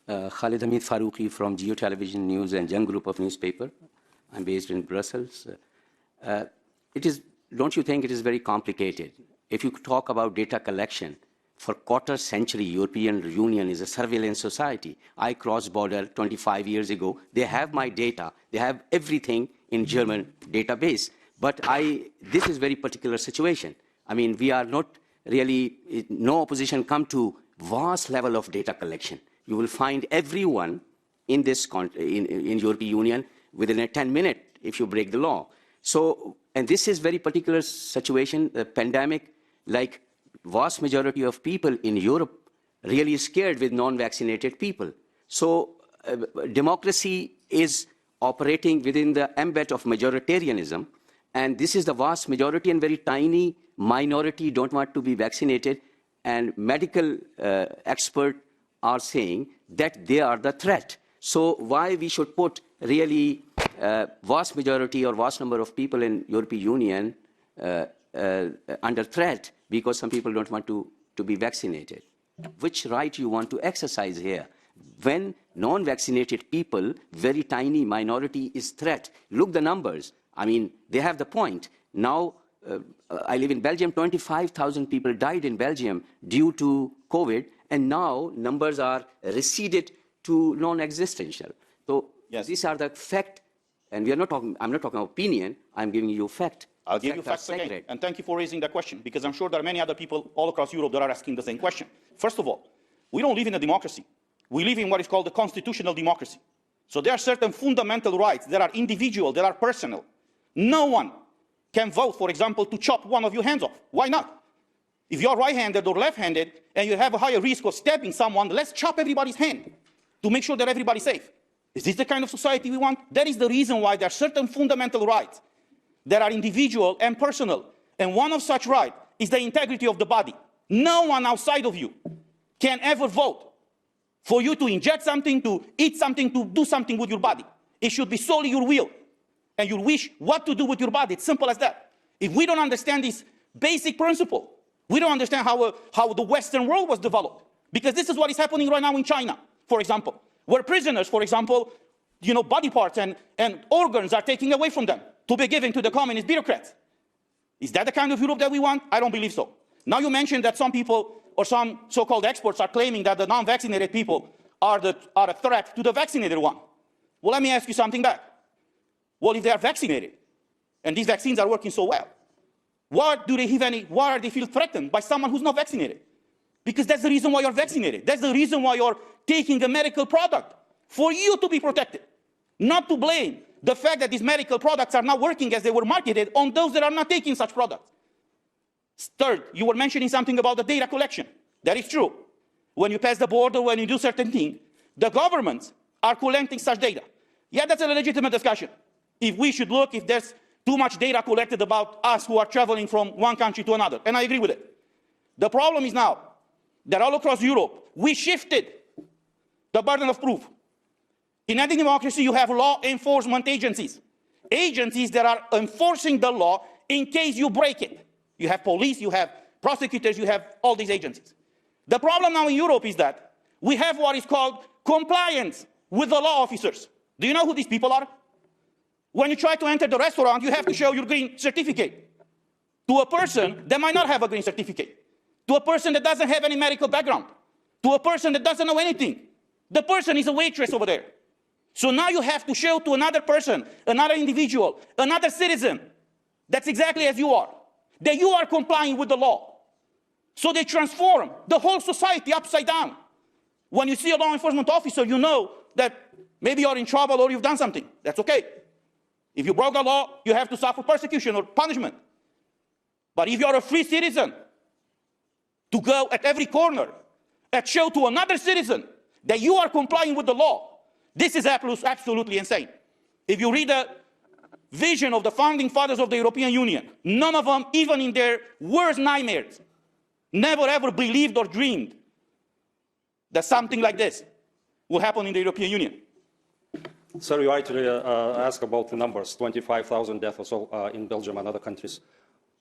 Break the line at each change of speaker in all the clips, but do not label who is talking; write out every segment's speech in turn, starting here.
Khalid Hamid Farouqi from Geo Television News and Young Group of Newspaper. I'm based in Brussels. Don't you think it is very complicated? If you talk about data collection, for quarter century, European Union is a surveillance society. I crossed border 25 years ago. They have my data. They have everything in German database. But this is a very particular situation. I mean, we are not really, no opposition come to vast level of data collection. You will find everyone in this in European Union within a 10 minutes if you break the law. So, and this is very particular situation, the pandemic, like vast majority of people in Europe really scared with non-vaccinated people. So democracy is operating within the ambit of majoritarianism, and this is the vast majority and very tiny minority don't want to be vaccinated, and medical experts are saying that they are the threat. So why we should put really vast majority or vast number of people in European Union under threat because some people don't want to be vaccinated? Which right you want to exercise here? When non-vaccinated people, very tiny minority is threat. Look the numbers. I mean, they have the point. Now, I live in Belgium, 25,000 people died in Belgium due to COVID, and now numbers are receded to non-existential. So yes, these are the fact, and we are not talking, I'm not talking opinion, I'm giving you fact.
I'll give you facts again, and thank you for raising that question, because I'm sure there are many other people all across Europe that are asking the same question. First of all, we don't live in a democracy. We live in what is called a constitutional democracy. So there are certain fundamental rights that are individual, that are personal. No one can vote, for example, to chop one of your hands off. Why not? If you're right-handed or left-handed and you have a higher risk of stabbing someone, let's chop everybody's hand to make sure that everybody's safe. Is this the kind of society we want? That is the reason why there are certain fundamental rights that are individual and personal. And one of such rights is the integrity of the body. No one outside of you can ever vote for you to inject something, to eat something, to do something with your body. It should be solely your will and your wish what to do with your body. It's simple as that. If we don't understand this basic principle, we don't understand how the Western world was developed. Because this is what is happening right now in China, for example, where prisoners, for example, body parts and organs are taken away from them to be given to the communist bureaucrats. Is that the kind of Europe that we want? I don't believe so. Now you mentioned that some people or some so-called experts are claiming that the non-vaccinated people are a threat to the vaccinated one. Well, let me ask you something back. Well, if they are vaccinated and these vaccines are working so well, why are they feel threatened by someone who's not vaccinated? Because that's the reason why you're vaccinated. That's the reason why you're taking a medical product, for you to be protected. Not to blame the fact that these medical products are not working as they were marketed on those that are not taking such products. Third, you were mentioning something about the data collection. That is true. When you pass the border, when you do certain things, the governments are collecting such data. Yeah, that's a legitimate discussion. If we should look if there's too much data collected about us who are traveling from one country to another, and I agree with it. The problem is now that all across Europe, we shifted the burden of proof. In any democracy, you have law enforcement agencies. Agencies that are enforcing the law in case you break it. You have police, you have prosecutors, you have all these agencies. The problem now in Europe is that we have what is called compliance with the law officers. Do you know who these people are? When you try to enter the restaurant, you have to show your green certificate to a person that might not have a green certificate, to a person that doesn't have any medical background, to a person that doesn't know anything. The person is a waitress over there. So now you have to show to another person, another individual, another citizen, that's exactly as you are, that you are complying with the law. So they transform the whole society upside down. When you see a law enforcement officer, you know that maybe you're in trouble or you've done something. That's okay. If you broke the law, you have to suffer persecution or punishment. But if you're a free citizen, to go at every corner and show to another citizen that you are complying with the law, this is absolutely insane. If you read the vision of the founding fathers of the European Union, none of them, even in their worst nightmares, never ever believed or dreamed that something like this will happen in the European Union.
Sir, you rightly ask about the numbers, 25,000 deaths or so in Belgium and other countries.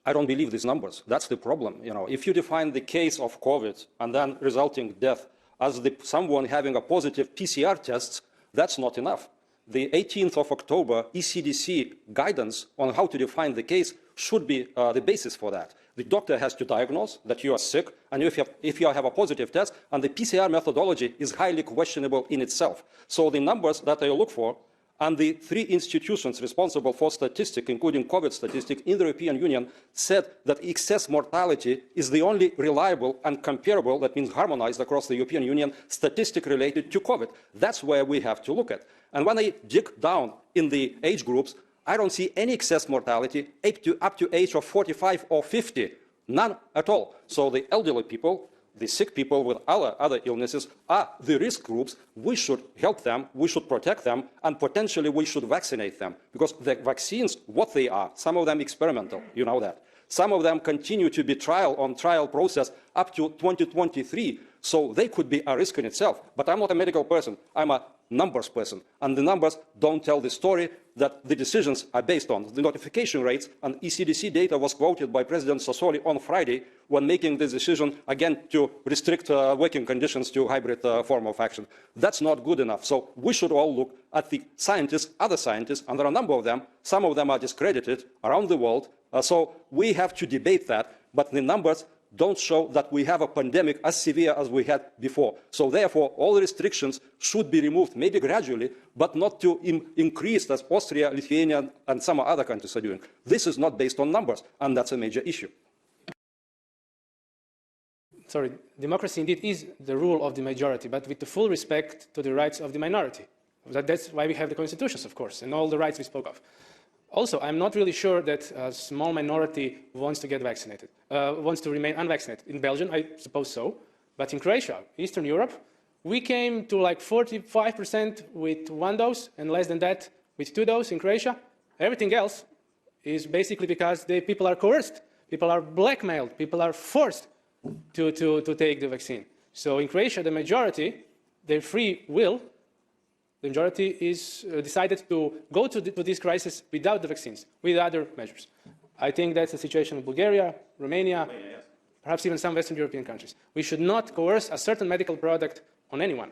I don't believe these numbers. That's the problem. If you define the case of COVID and then resulting death as someone having a positive PCR test, that's not enough. The 18th of October ECDC guidance on how to define the case should be the basis for that. The doctor has to diagnose that you are sick, and if you have a positive test, and the PCR methodology is highly questionable in itself. So the numbers that I look for, and the 3 institutions responsible for statistics, including COVID statistics in the European Union, said that excess mortality is the only reliable and comparable, that means harmonized across the European Union, statistic related to COVID. That's where we have to look at. And when I dig down in the age groups, I don't see any excess mortality up to age of 45 or 50, none at all. So the elderly people, the sick people with other illnesses are the risk groups. We should help them, we should protect them, and potentially we should vaccinate them. Because the vaccines, what they are, some of them experimental, you know that. Some of them continue to be trial process up to 2023, so they could be a risk in itself. But I'm not a medical person, I'm a numbers person, and the numbers don't tell the story that the decisions are based on. The notification rates and ECDC data was quoted by President Sassoli on Friday when making the decision, again, to restrict working conditions to hybrid form of action. That's not good enough. So we should all look at the scientists, other scientists, and there are a number of them. Some of them are discredited around the world. So we have to debate that, but the numbers don't show that we have a pandemic as severe as we had before. So therefore, all restrictions should be removed, maybe gradually, but not to increase as Austria, Lithuania, and some other countries are doing. This is not based on numbers, and that's a major issue.
Sorry, democracy indeed is the rule of the majority, but with the full respect to the rights of the minority. That's why we have the constitutions, of course, and all the rights we spoke of. Also, I'm not really sure that a small minority wants to get vaccinated, wants to remain unvaccinated. In Belgium, I suppose so. But in Croatia, Eastern Europe, we came to like 45% with 1 dose and less than that with 2 doses in Croatia. Everything else is basically because people are coerced, people are blackmailed, people are forced to take the vaccine. So in Croatia, the majority, their free will, the majority is decided to go to this crisis without the vaccines, with other measures. I think that's the situation in Bulgaria, Romania, perhaps even some Western European countries. We should not coerce a certain medical product on anyone.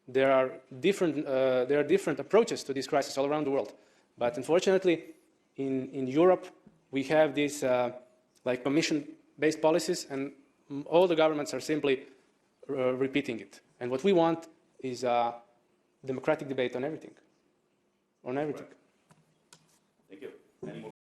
There are different approaches to this crisis all around the world. But unfortunately, in Europe, we have these like permission-based policies, and all the governments are simply repeating it. And what we want is democratic debate on everything. On everything.
Thank you. Any more